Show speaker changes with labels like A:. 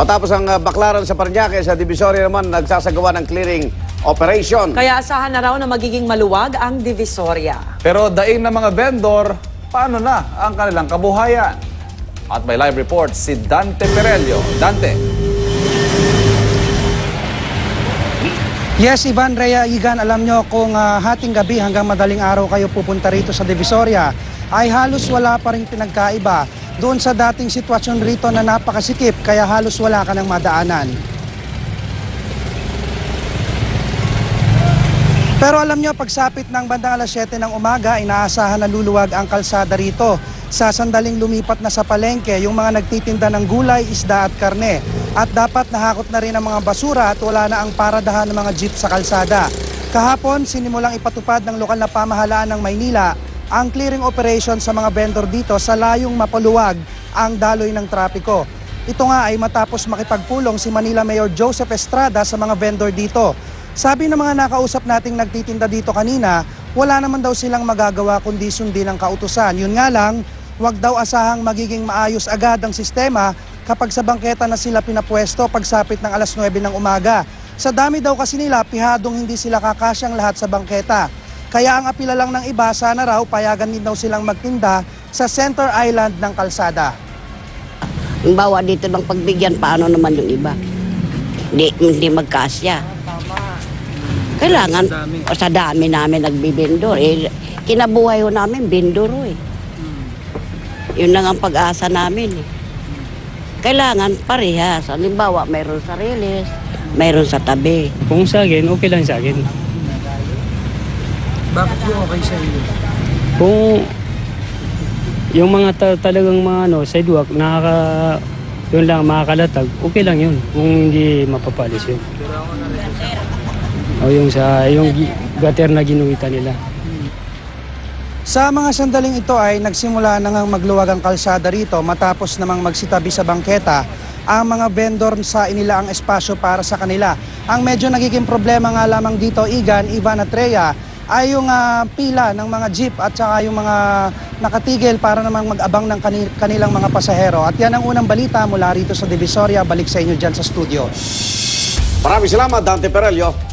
A: Matapos ang baklaran sa Parañaque, sa Divisoria naman nagsasagawa ng clearing operation.
B: Kaya asahan na raw na magiging maluwag ang Divisoria.
C: Pero daing ng mga vendor, paano na ang kanilang kabuhayan? At may live report si Dante Perello. Dante.
D: Yes, Ivan, Rhea, Igan, alam nyo kung hating gabi hanggang madaling araw kayo pupunta rito sa Divisoria, ay halos wala pa rin pinagkaiba doon sa dating sitwasyon rito na napakasikip, kaya halos wala ka ng madaanan. Pero alam nyo, pagsapit ng bandang alas 7 ng umaga, inaasahan na luluwag ang kalsada rito. Sa sandaling lumipat na sa palengke, yung mga nagtitinda ng gulay, isda at karne. At dapat nahakot na rin ang mga basura at wala na ang paradahan ng mga jeep sa kalsada. Kahapon, sinimulang ipatupad ng lokal na pamahalaan ng Maynila ang clearing operation sa mga vendor dito sa layong mapaluwag ang daloy ng trapiko. Ito nga ay matapos makipagpulong si Manila Mayor Joseph Estrada sa mga vendor dito. Sabi ng mga nakausap nating nagtitinda dito kanina, wala naman daw silang magagawa kundi sundin ang kautusan. Yun nga lang, wag daw asahang magiging maayos agad ang sistema kapag sa bangketa na sila pinapwesto pagsapit ng alas 9 ng umaga. Sa dami daw kasi nila, pihadong hindi sila kakasyang lahat sa bangketa. Kaya ang apila lang ng iba, sana raw payagan din daw silang magtinda sa center island ng kalsada.
E: Yung bawa dito ng pagbigyan, paano naman yung iba? Hindi magkasya. Kailangan, sa dami namin nagbibindor. Kinabuhay ho namin, bindor ho eh. Yun lang ang pag-asa namin eh. Kailangan parehas. Halimbawa, mayroon sa rilis, mayroon sa tabi.
F: Kung sa akin, okay lang sa akin.
D: Bakit po okay sa inyo?
F: Kung yung mga talagang mga sidewalk, yun lang, makakalatag, okay lang yun. Kung hindi mapapalis yun. O yung gutter na ginuwitan nila.
D: Sa mga sandaling ito ay nagsimula na ngang magluwag ang kalsada rito matapos namang magsitabi sa bangketa ang mga vendor sa inilaang espasyo para sa kanila. Ang medyo nagiging problema nga lamang dito, Igan, Ivan at Rhea, ay yung pila ng mga jeep at saka yung mga nakatigil para namang mag-abang ng kanilang mga pasahero. At yan ang unang balita mula rito sa Divisoria. Balik sa inyo dyan sa studio.
A: Maraming salamat, Dante Perello.